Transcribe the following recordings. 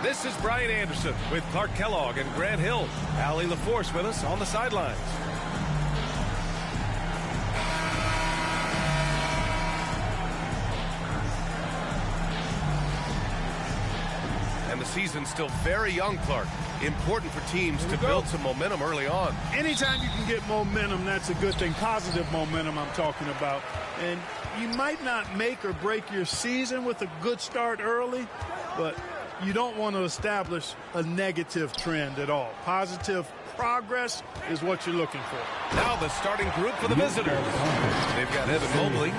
This is Brian Anderson with Clark Kellogg and Grant Hill. Allie LaForce with us on the sidelines. And the season's still very young, Clark. Important for teams to build some momentum early on. Anytime you can get momentum, that's a good thing. Positive momentum I'm talking about. And you might not make or break your season with a good start early, but you don't want to establish a negative trend at all. Positive progress is what you're looking for. Now the starting group for the visitors. They've got Evan Mobley,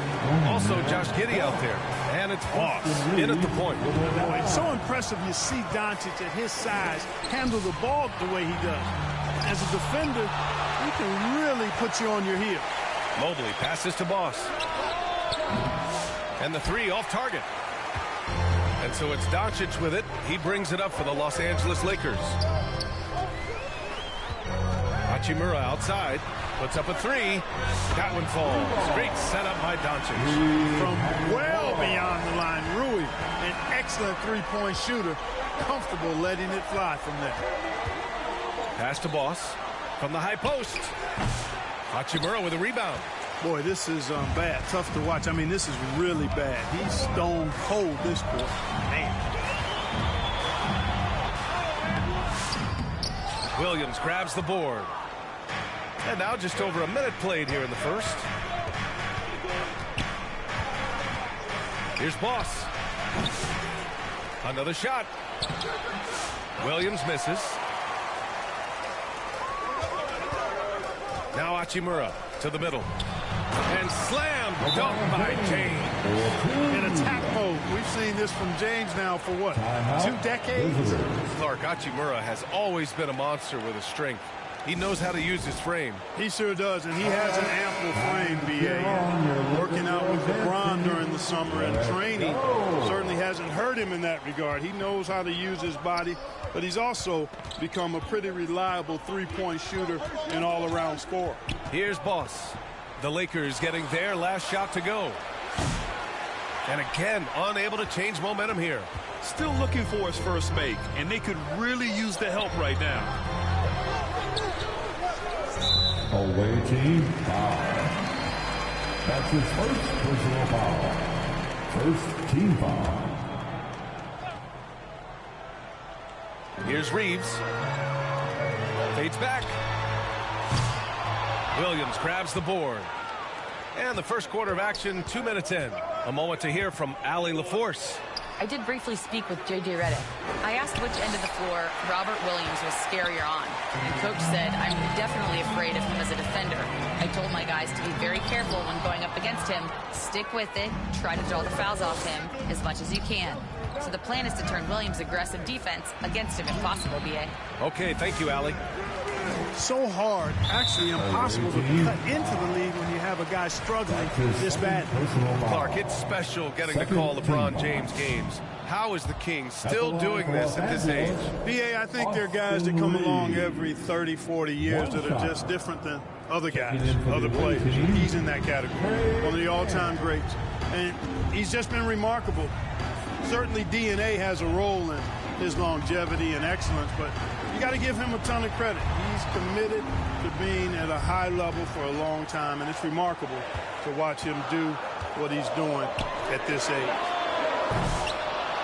also Josh Giddey out there, and it's Boss in at the point. Boy, it's so impressive you see Doncic at his size handle the ball the way he does. As a defender, he can really put you on your heel. Mobley passes to Boss. And the three off target. And so it's Doncic with it. He brings it up for the Los Angeles Lakers. Hachimura outside, puts up a three. That one falls. Great setup by Doncic. From well beyond the line, Rui, an excellent three-point shooter, comfortable letting it fly from there. Pass to Boss from the high post. Hachimura with a rebound. Boy, this is bad. Tough to watch. I mean, this is really bad. He's stone cold this quarter. Man. Williams grabs the board. And now just over a minute played here in the first. Here's Boss. Another shot. Williams misses. Now Hachimura to the middle. And slam dunk by James. In attack mode. We've seen this from James now for what? 2 decades? Clark, Hachimura has always been a monster with his strength. He knows how to use his frame. He sure does, and he has an ample frame, B.A. Working out with LeBron during the summer and training certainly hasn't hurt him in that regard. He knows how to use his body, but he's also become a pretty reliable three-point shooter and all-around scorer. Here's Boss. The Lakers getting their last shot to go. And again, unable to change momentum here. Still looking for his first make, and they could really use the help right now. Away team foul. That's his first personal foul. First team foul. Here's Reeves. Fades back. Williams grabs the board. And the first quarter of action, 2 minutes in. A moment to hear from Allie LaForce. I did briefly speak with J.J. Redick. I asked which end of the floor Robert Williams was scarier on. And Coach said, I'm definitely afraid of him as a defender. I told my guys to be very careful when going up against him. Stick with it. Try to draw the fouls off him as much as you can. So the plan is to turn Williams' aggressive defense against him if possible, B.A. Okay, thank you, Allie. So hard, actually impossible to cut into the league when you have a guy struggling this bad. Clark, it's special getting to call LeBron James games. How is the King still doing this at this age? B.A., I think there are guys that come along every 30, 40 years that are just different than other guys, other players. He's in that category, one of the all-time greats. And he's just been remarkable. Certainly DNA has a role in his longevity and excellence, but you got to give him a ton of credit. He's committed to being at a high level for a long time, and it's remarkable to watch him do what he's doing at this age.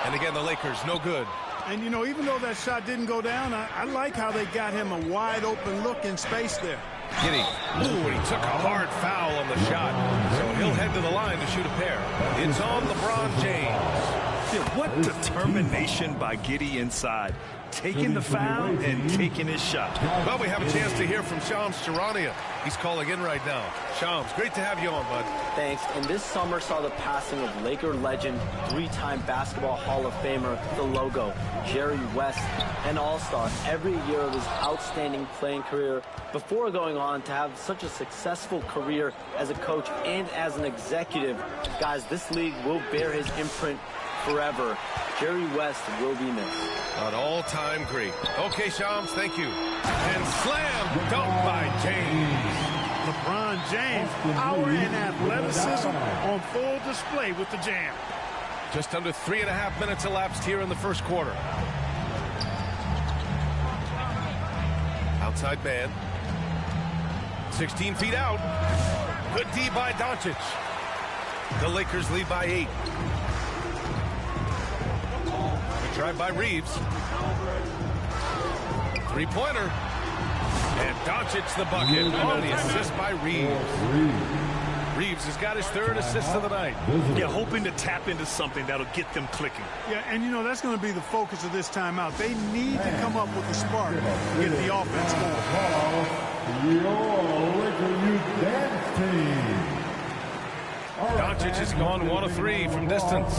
And again, the Lakers, no good. And, you know, even though that shot didn't go down, I like how they got him a wide-open look in space there. Giddey. Ooh, and he took a hard foul on the shot. So he'll head to the line to shoot a pair. It's on LeBron James. What determination by Giddey inside. Taking the foul and taking his shot. Well, we have a chance to hear from Shams Charania. He's calling in right now. Shams, great to have you on, bud. Thanks. And this summer saw the passing of Laker legend, 3-time Basketball Hall of Famer, the logo, Jerry West, an all-star every year of his outstanding playing career before going on to have such a successful career as a coach and as an executive. Guys, this league will bear his imprint forever. Jerry West will be missed. An all-time great. Okay, Shams, thank you. And slam dunk by James. LeBron James, power and athleticism on full display with the jam. Just under 3.5 minutes elapsed here in the first quarter. Outside man. 16 feet out. Good D by Doncic. The Lakers lead by 8. Good drive by Reeves. Three-pointer. And Doncic the bucket on the assist by Reeves. Reeves has got his 3rd assist of the night. Yeah, hoping to tap into something that'll get them clicking. Yeah, and you know, that's going to be the focus of this timeout. They need to come up with a spark to get the offense going. Your Laker Youth Dance Team. Doncic has gone 1 of 3 from distance.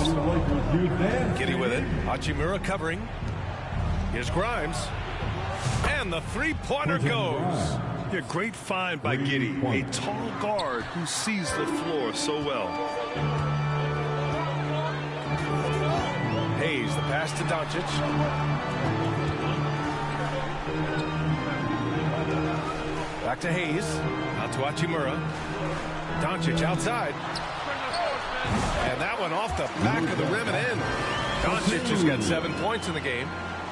Giddy with it. Hachimura covering. Here's Grimes. And the three-pointer goes. Yeah, great find by Giddy, a tall guard who sees the floor so well. Hayes, the pass to Doncic. Back to Hayes. Out to Hachimura. Doncic outside. And that one off the back of the rim and in. Doncic has got 7 points in the game.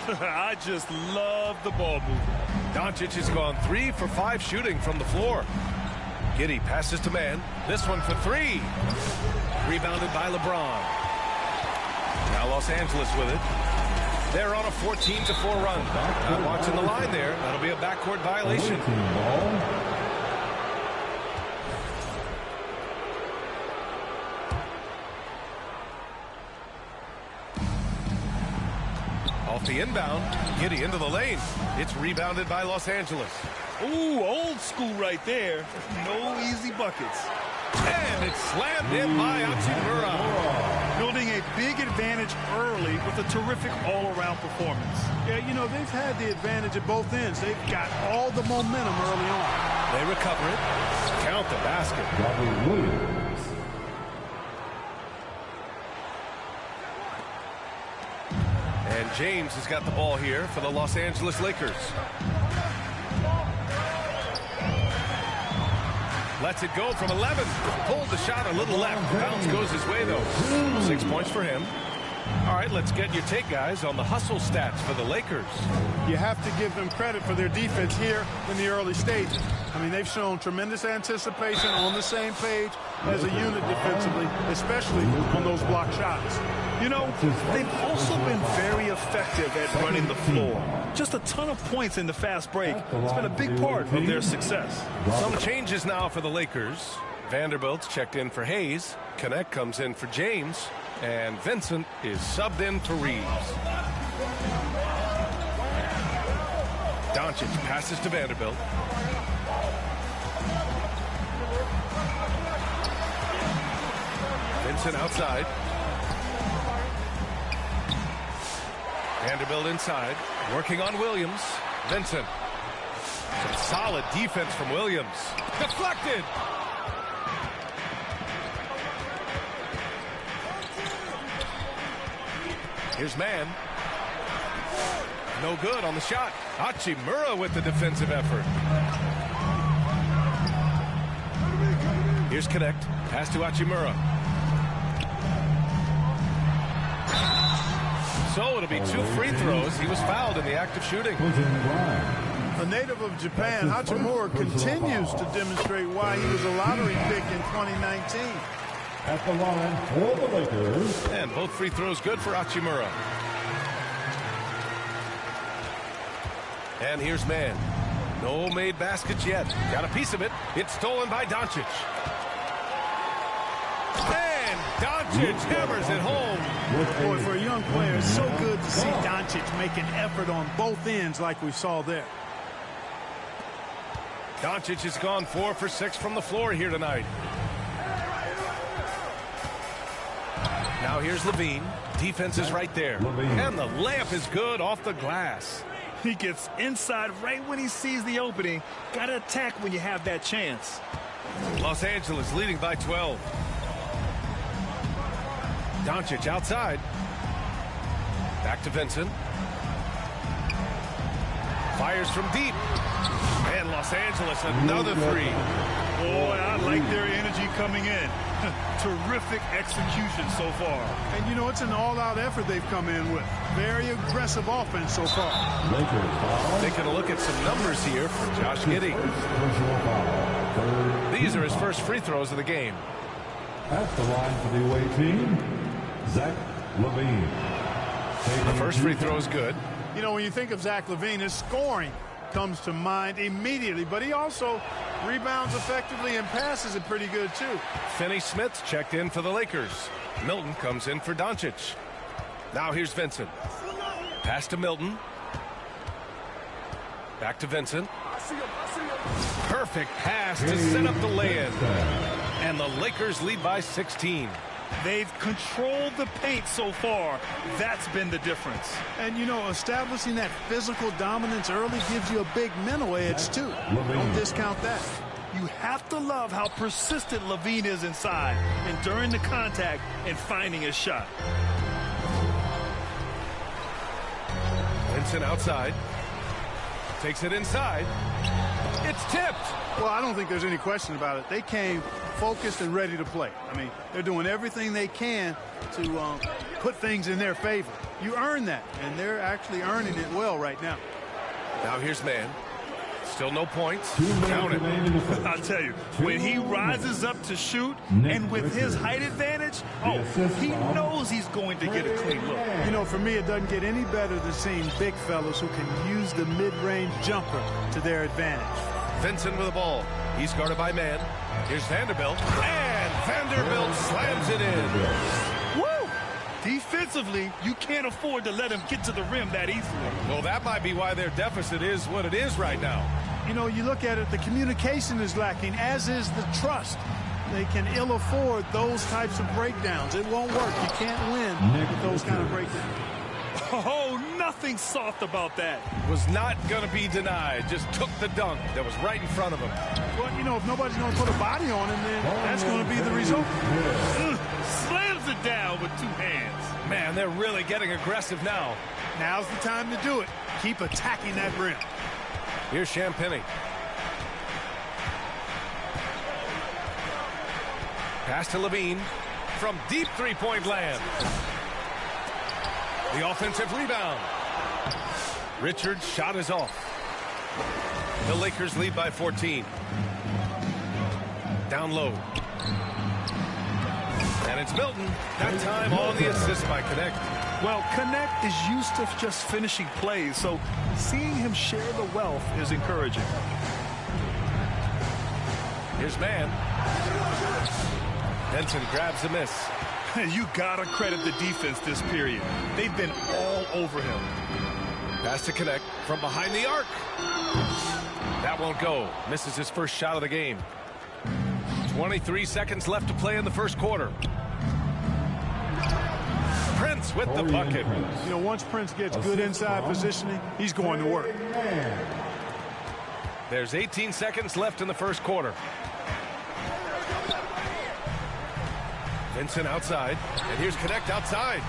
I just love the ball movement. Doncic has gone 3 for 5 shooting from the floor. Giddy passes to man. This one for 3. Rebounded by LeBron. Now Los Angeles with it. They're on a 14-4 run. Not watching the line there. That'll be a backcourt violation. Off the inbound, Giddy into the lane. It's rebounded by Los Angeles. Ooh, old school right there. No easy buckets. And it's slammed in by Hachimura. Building a big advantage early with a terrific all-around performance. Yeah, you know, they've had the advantage at both ends. They've got all the momentum early on. They recover it. Count the basket. Robert Williams. And James has got the ball here for the Los Angeles Lakers. Lets it go from 11. Pulled the shot a little left. Bounce goes his way, though. 6 points for him. All right, let's get your take, guys, on the hustle stats for the Lakers. You have to give them credit for their defense here in the early stages. I mean, they've shown tremendous anticipation, on the same page as a unit defensively, especially on those block shots. You know, they've also been very effective at running the floor. Just a ton of points in the fast break. It's been a big part of their success. Some changes now for the Lakers. Vanderbilt's checked in for Hayes. Connect comes in for James. And Vincent is subbed in for Reeves. Doncic passes to Vanderbilt. Vincent outside. Vanderbilt inside, working on Williams. Vincent. Some solid defense from Williams. Deflected. Here's man. No good on the shot. Hachimura with the defensive effort. Here's Connect. Pass to Hachimura. So it'll be 2 free throws. He was fouled in the act of shooting. A native of Japan, Hachimura continues to demonstrate why he was a lottery pick in 2019. At the line for the Lakers. And both free throws good for Hachimura. And here's man. No made baskets yet. Got a piece of it. It's stolen by Doncic. And Doncic hammers it home. Boy, for a young player, it's so good to see Doncic make an effort on both ends like we saw there. Doncic has gone 4 for 6 from the floor here tonight. Now here's Levine. Defense is right there. And the layup is good off the glass. He gets inside right when he sees the opening. Got to attack when you have that chance. Los Angeles leading by 12. Doncic outside. Back to Vincent. Fires from deep. And Los Angeles another 3. Boy, I like their energy coming in. Terrific execution so far. And, you know, it's an all-out effort they've come in with. Very aggressive offense so far. Taking a look at some numbers here for Josh Giddey. These are his first free throws of the game. At the line for the away team, Zach Levine. The first free throw is good. You know, when you think of Zach Levine, his scoring comes to mind immediately, but he also rebounds effectively and passes it pretty good too. Finney Smith checked in for the Lakers. Milton comes in for Doncic. Now here's Vincent. Pass to Milton. Back to Vincent. Perfect pass to set up the lay-in. And the Lakers lead by 16. They've controlled the paint so far. That's been the difference. And, you know, establishing that physical dominance early gives you a big mental edge, too. Don't discount that. You have to love how persistent Levine is inside and during the contact and finding his shot. Vincent outside. Takes it inside. It's tipped. Well, I don't think there's any question about it. They came focused and ready to play. I mean, they're doing everything they can to put things in their favor. You earn that, and they're actually earning it well right now. Now here's man. Still no points. Count it. I'll tell you, when he rises up to shoot, and with his height advantage, he knows he's going to get a clean look. You know, for me, it doesn't get any better than seeing big fellas who can use the mid-range jumper to their advantage. Vincent with the ball. He's guarded by man. Here's Vanderbilt. And Vanderbilt slams it in. Woo! Defensively, you can't afford to let him get to the rim that easily. Well, that might be why their deficit is what it is right now. You know, you look at it, the communication is lacking, as is the trust. They can ill afford those types of breakdowns. It won't work. You can't win with those kind of breakdowns. Oh, nothing soft about that. Was not going to be denied. Just took the dunk that was right in front of him. Well, you know, if nobody's going to put a body on him, then that's going to be the result. Slams it down with two hands. Man, they're really getting aggressive now. Now's the time to do it. Keep attacking that rim. Here's Champagny. Pass to Levine from deep three-point land. The offensive rebound. Richards' shot is off. The Lakers lead by 14. Down low. And it's Milton. That time on the assist by Connect. Well, Connect is used to just finishing plays, so seeing him share the wealth is encouraging. Here's man. Benson grabs a miss. You gotta credit the defense this period. They've been all over him. Pass to Connect from behind the arc. That won't go. Misses his first shot of the game. 23 seconds left to play in the first quarter. Prince with the bucket. You know, once Prince gets good inside positioning, he's going to work. There's 18 seconds left in the first quarter. Vincent outside, and here's Connect outside.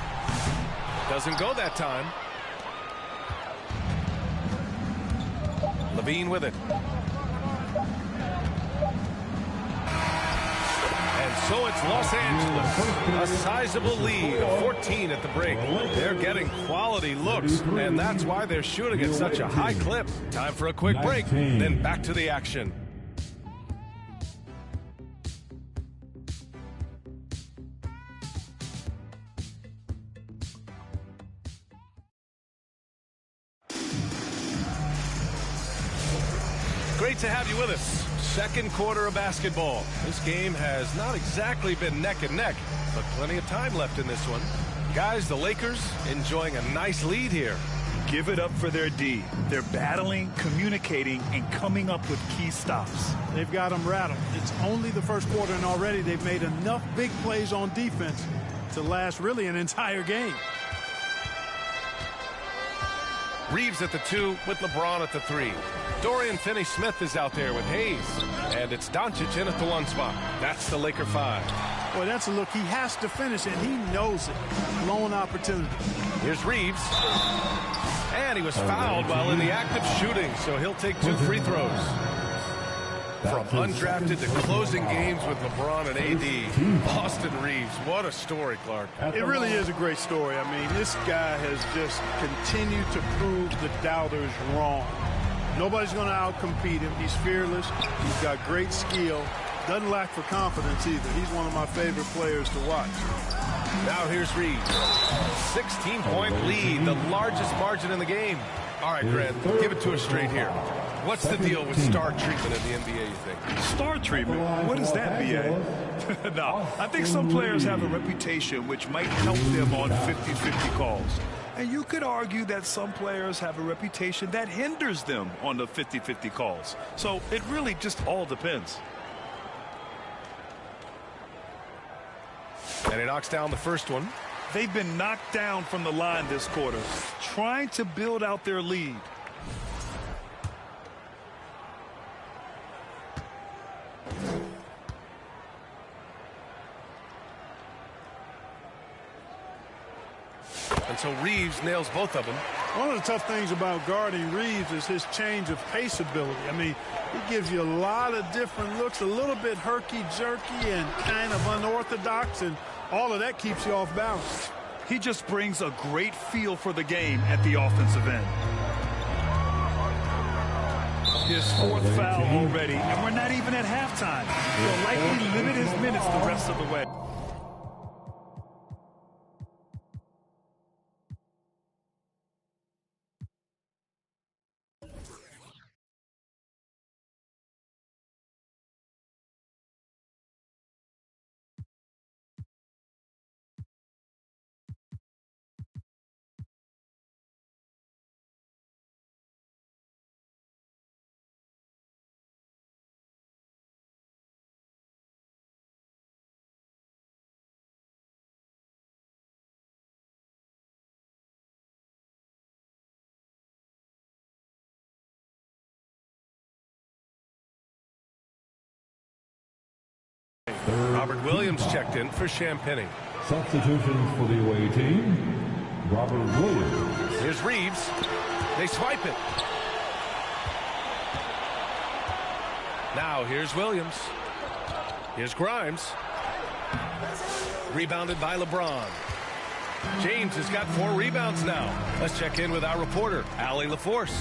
Doesn't go that time. Levine with it. And so it's Los Angeles. A sizable lead, 14 at the break. They're getting quality looks, and that's why they're shooting at such a high clip. Time for a quick break, then back to the action. Great to have you with us. Second quarter of basketball. This game has not exactly been neck and neck, but plenty of time left in this one. Guys, the Lakers enjoying a nice lead here. Give it up for their D. They're battling, communicating, and coming up with key stops. They've got them rattled. It's only the first quarter, and already they've made enough big plays on defense to last really an entire game. Reeves at the 2 with LeBron at the 3. Dorian Finney-Smith is out there with Hayes. And it's Doncic in at the 1 spot. That's the Laker 5. Boy, that's a look he has to finish, and he knows it. Lone opportunity. Here's Reeves. And he was fouled while in the act of shooting, so he'll take 2 free throws. From undrafted to closing games with LeBron and AD, Austin Reaves, what a story, Clark. It really is a great story. I mean, this guy has just continued to prove the doubters wrong. Nobody's going to outcompete him. He's fearless. He's got great skill. Doesn't lack for confidence either. He's one of my favorite players to watch. Now here's Reaves. 16-point lead, the largest margin in the game. All right, Grant, give it to us straight here. What's the deal with star treatment in the NBA, you think? Star treatment? What is that, B.A.? No, I think some players have a reputation which might help them on 50-50 calls. And you could argue that some players have a reputation that hinders them on the 50-50 calls. So it really just all depends. And he knocks down the first one. They've been knocked down from the line this quarter, trying to build out their lead. And so Reaves nails both of them. One of the tough things about guarding Reaves is his change of pace ability. I mean, he gives you a lot of different looks, a little bit herky-jerky and kind of unorthodox, and all of that keeps you off balance. He just brings a great feel for the game at the offensive end. His fourth foul already, and we're not even at halftime. He'll likely limit his minutes the rest of the way. Robert Williams checked in for Champagny. Substitutions for the away team. Robert Williams. Here's Reaves. They swipe it. Now here's Williams. Here's Grimes. Rebounded by LeBron. James has got 4 rebounds now. Let's check in with our reporter, Allie LaForce.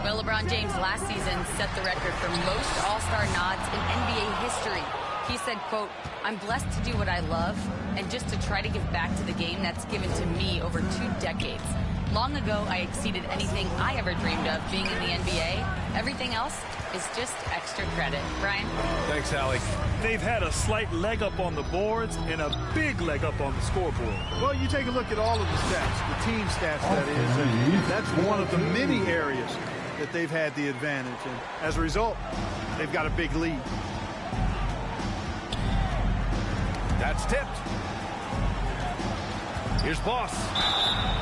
Well, LeBron James last season set the record for most All-Star nods in NBA history. He said, quote, "I'm blessed to do what I love and just to try to give back to the game that's given to me over 2 decades. Long ago, I exceeded anything I ever dreamed of being in the NBA. Everything else is just extra credit." Brian? Thanks, Allie. They've had a slight leg up on the boards and a big leg up on the scoreboard. Well, you take a look at all of the stats, the team stats, that is, and that's one of the many areas that they've had the advantage. And as a result, they've got a big lead. That's tipped. Here's Boss.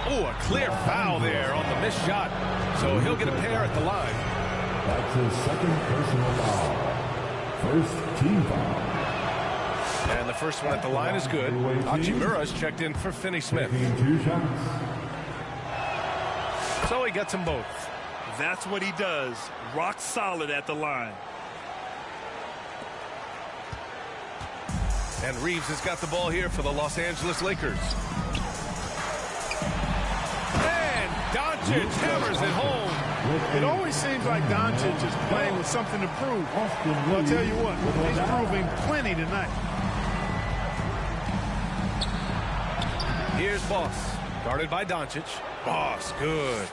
Oh, a clear foul there on the missed shot. So he'll get a pair at the line. That's his second personal foul. First team foul. And the first one at the line is good. Hachimura's checked in for Finney Smith. Taking 2 shots. So he gets them both. That's what he does. Rock solid at the line. And Reaves has got the ball here for the Los Angeles Lakers. And Doncic hammers it home. It always seems like Doncic is playing with something to prove. Well, I'll tell you what, he's proving plenty tonight. Here's Boss, guarded by Doncic. Boss, good.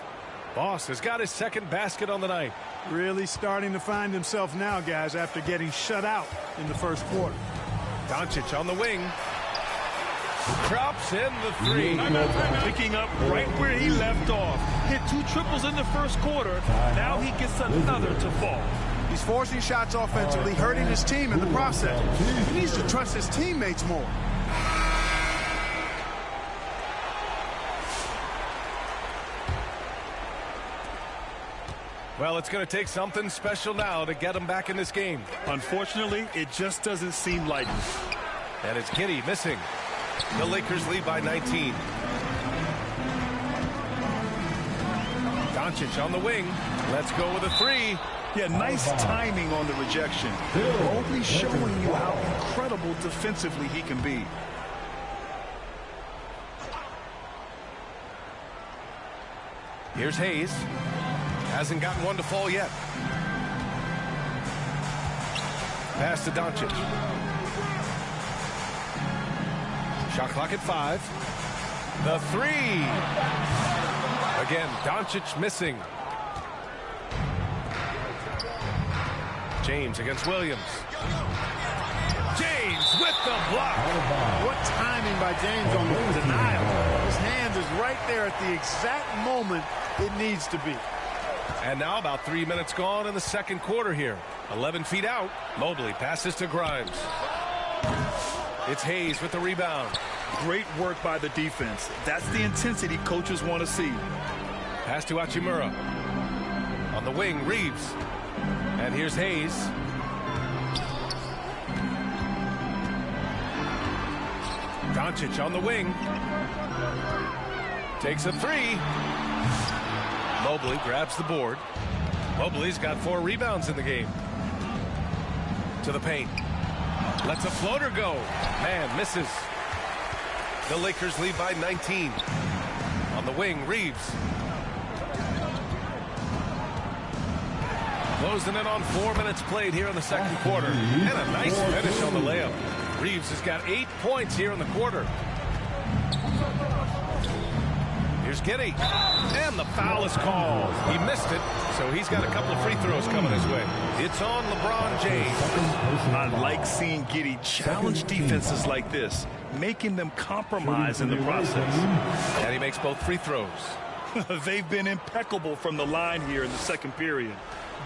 Boss has got his second basket on the night. Really starting to find himself now, guys, after getting shut out in the first quarter. Doncic on the wing. Drops in the 3. Picking up right where he left off. Hit 2 triples in the first quarter. Now he gets another to fall. He's forcing shots offensively, hurting his team in the process. He needs to trust his teammates more. Well, it's going to take something special now to get him back in this game. Unfortunately, it just doesn't seem like it. And it's Giddey missing. The Lakers lead by 19. Doncic on the wing. Let's go with a 3. Yeah, nice timing on the rejection. Only showing you how incredible defensively he can be. Here's Hayes. Hasn't gotten one to fall yet. Pass to Doncic. Shot clock at 5. The 3. Again, Doncic missing. James against Williams. James with the block. What timing by James on the denial. His hand is right there at the exact moment it needs to be. And now about 3 minutes gone in the second quarter here. 11 feet out. Mobley passes to Grimes. It's Hayes with the rebound. Great work by the defense. That's the intensity coaches want to see. Pass to Hachimura. On the wing, Reeves. And here's Hayes. Doncic on the wing. Takes a 3. Mobley grabs the board. Mobley's got 4 rebounds in the game. To the paint. Lets a floater go. Man, misses. The Lakers lead by 19. On the wing, Reeves. Closing in on 4 minutes played here in the second quarter. And a nice finish on the layup. Reeves has got 8 points here in the quarter. Here's Giddey. And the foul is called. He missed it, so he's got a couple of free throws coming his way. It's on LeBron James. I like seeing Giddey challenge defenses like this, making them compromise in the process. And he makes both free throws. They've been impeccable from the line here in the second period,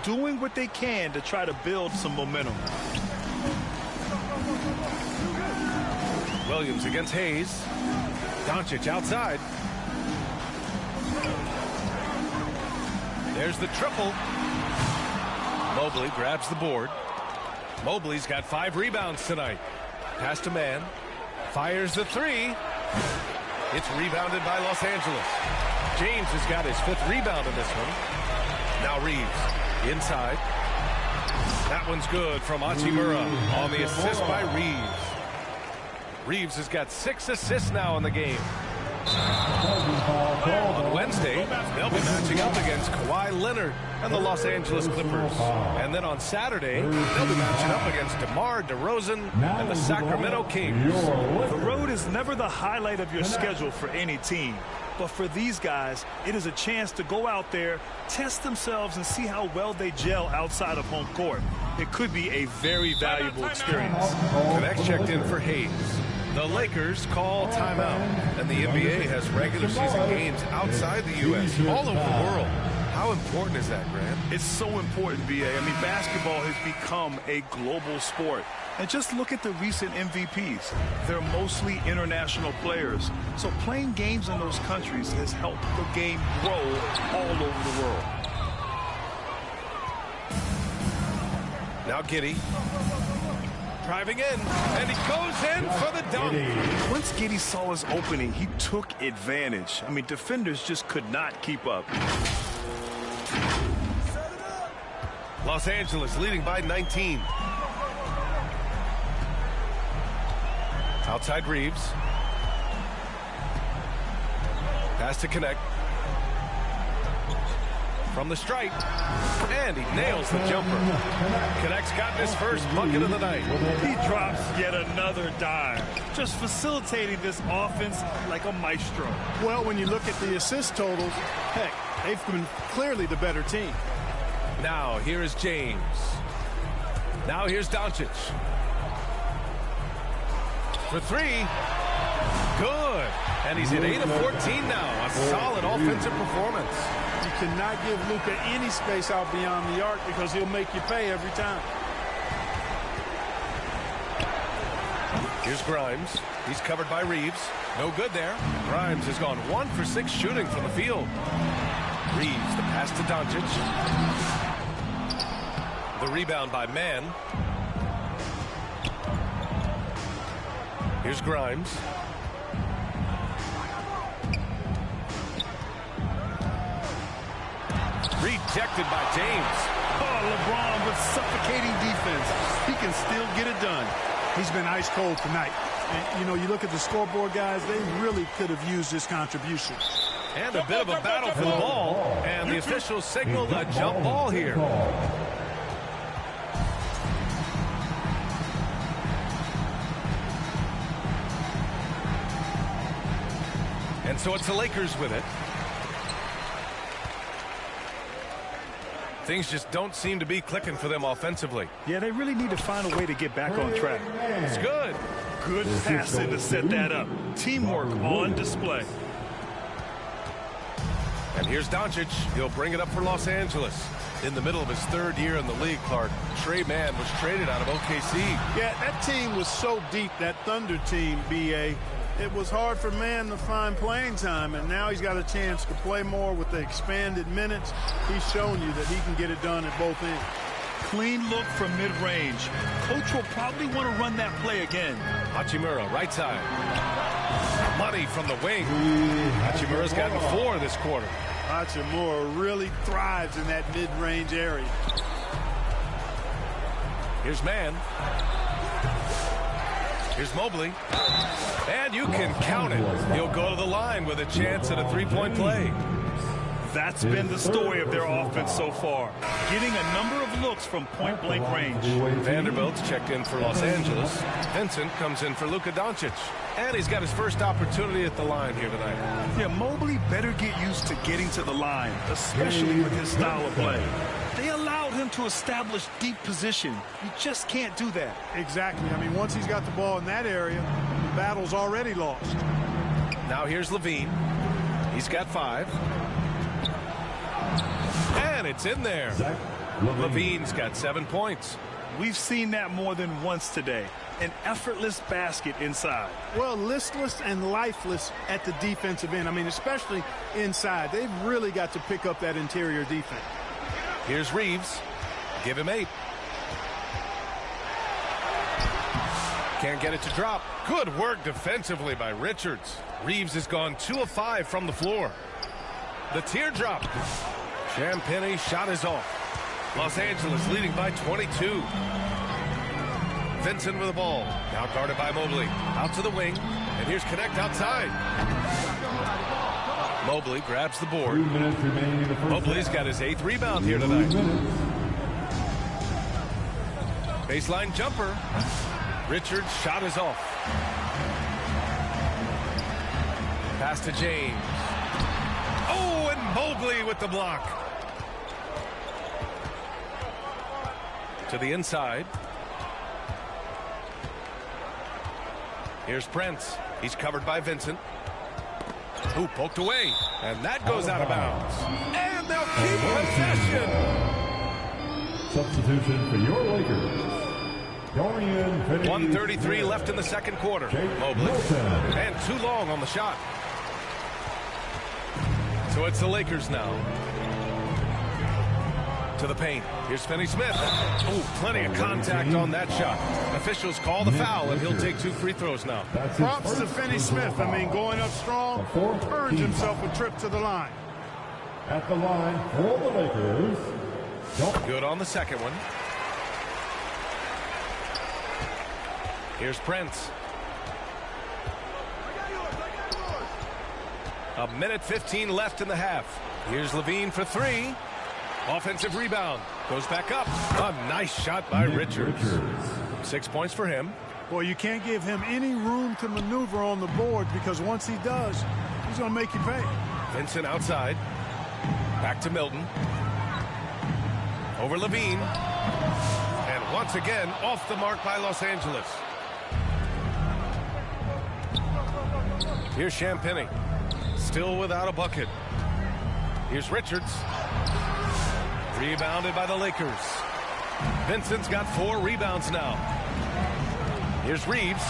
doing what they can to try to build some momentum. Williams against Hayes. Doncic outside. There's the triple. Mobley grabs the board. Mobley's got 5 rebounds tonight. Pass to Man. Fires the 3. It's rebounded by Los Angeles. James has got his 5th rebound in this one. Now Reeves inside. That one's good from Hachimura on the assist by Reeves. Reeves has got 6 assists now in the game. On Wednesday, they'll be matching up against Kawhi Leonard and the Los Angeles Clippers. And then on Saturday, they'll be matching up against DeMar DeRozan and the Sacramento Kings. The road is never the highlight of your schedule for any team. But for these guys, it is a chance to go out there, test themselves, and see how well they gel outside of home court. It could be a very valuable experience. The next checked in for Hayes. The Lakers call timeout, and the NBA has regular season games outside the U.S., all over the world. How important is that, Grant? It's so important, B.A. I mean, basketball has become a global sport. And just look at the recent MVPs. They're mostly international players. So playing games in those countries has helped the game grow all over the world. Now Giddey. Driving in, and he goes in for the dunk. Once Giddey saw his opening, he took advantage. I mean, defenders just could not keep up. Los Angeles leading by 19. Outside Reeves. Pass to Connect. From the stripe. And he nails the jumper. Connect's gotten his first bucket of the night. He drops yet another dime. Just facilitating this offense like a maestro. Well, when you look at the assist totals, heck, they've been clearly the better team. Now, here is James. Now, here's Doncic. For 3. Good. And he's at 8 of 14 now. A solid offensive performance. You cannot give Luka any space out beyond the arc because he'll make you pay every time. Here's Grimes. He's covered by Reeves. No good there. Grimes has gone 1 for 6 shooting from the field. Reeves, the pass to Doncic. The rebound by Man. Here's Grimes. Rejected by James. LeBron with suffocating defense. He can still get it done. He's been ice cold tonight. And, you know, you look at the scoreboard, guys, they really could have used this contribution. And a bit of a battle for the ball. And the officials signaled a jump ball here. And so it's the Lakers with it. Things just don't seem to be clicking for them offensively. Yeah, they really need to find a way to get back on track. It's good. Good passing to set that up. Teamwork on display. And here's Doncic. He'll bring it up for Los Angeles. In the middle of his third year in the league, Clark, Trey Mann was traded out of OKC. Yeah, that team was so deep, that Thunder team, B.A. It was hard for Mann to find playing time, and now he's got a chance to play more with the expanded minutes. He's shown you that he can get it done at both ends. Clean look from mid-range. Coach will probably want to run that play again. Hachimura, right side. Money from the wing. Hachimura's gotten 4 this quarter. Hachimura really thrives in that mid-range area. Here's Mann. Here's Mobley. And you can count it. He'll go to the line with a chance at a three-point play. That's been the story of their offense so far. Getting a number of looks from point-blank range. Vanderbilt's checked in for Los Angeles. Vincent comes in for Luka Doncic. And he's got his first opportunity at the line here tonight. Yeah, Mobley better get used to getting to the line, especially with his style of play. They allowed him to establish deep position. You just can't do that. Exactly. I mean, once he's got the ball in that area, the battle's already lost. Now here's Levine. He's got 5. And it's in there. Levine's got 7 points. We've seen that more than once today. An effortless basket inside. Well, listless and lifeless at the defensive end. I mean, especially inside. They've really got to pick up that interior defense. Here's Reeves. Give him 8. Can't get it to drop. Good work defensively by Richards. Reeves has gone 2 of 5 from the floor. The teardrop. Champagne's shot is off. Los Angeles leading by 22. Vincent with the ball. Now guarded by Mobley. Out to the wing. And here's Connect outside. Mobley grabs the board. Mobley's got his 8th rebound here tonight. Baseline jumper. Richards' shot is off. Pass to James. Oh, and Mobley with the block. To the inside. Here's Prince. He's covered by Vincent. Who poked away. And that goes out of bounds. And they'll keep possession. Substitution for your Lakers. 1:33 left in the second quarter. Mobley. And too long on the shot. So it's the Lakers now. To the paint. Here's Finney-Smith. Oh, plenty of contact on that shot. Officials call the foul, and he'll take 2 free throws now. Props to Finney-Smith. I mean, going up strong, earns himself a trip to the line. At the line for the Lakers. Good on the second one. Here's Prince. A minute 15 left in the half. Here's Levine for 3. Offensive rebound. Goes back up. A nice shot by Richards. 6 points for him. Boy, you can't give him any room to maneuver on the board because once he does, he's going to make you pay. Vincent outside. Back to Milton. Over Levine. And once again, off the mark by Los Angeles. Here's Champagnie. Still without a bucket. Here's Richards. Rebounded by the Lakers. Vincent's got 4 rebounds now. Here's Reeves.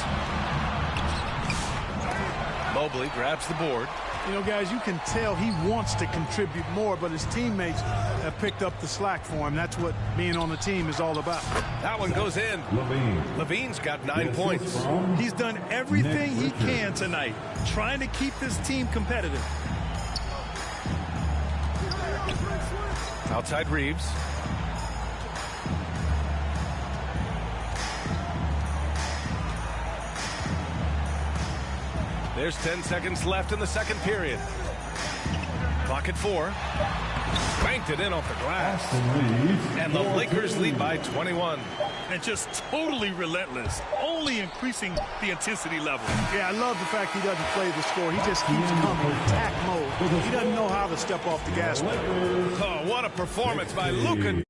Mobley grabs the board. You know, guys, you can tell he wants to contribute more, but his teammates have picked up the slack for him. That's what being on the team is all about. That one goes in. Levine's got 9 points. He's done everything he can tonight, trying to keep this team competitive. Outside Reeves. There's 10 seconds left in the second period. Clock at 4. Banked it in off the glass. And the Lakers lead by 21. And just totally relentless, only increasing the intensity level. Yeah, I love the fact he doesn't play the score. He just keeps coming, attack mode. He doesn't know how to step off the gas pedal. Oh, what a performance by Luka.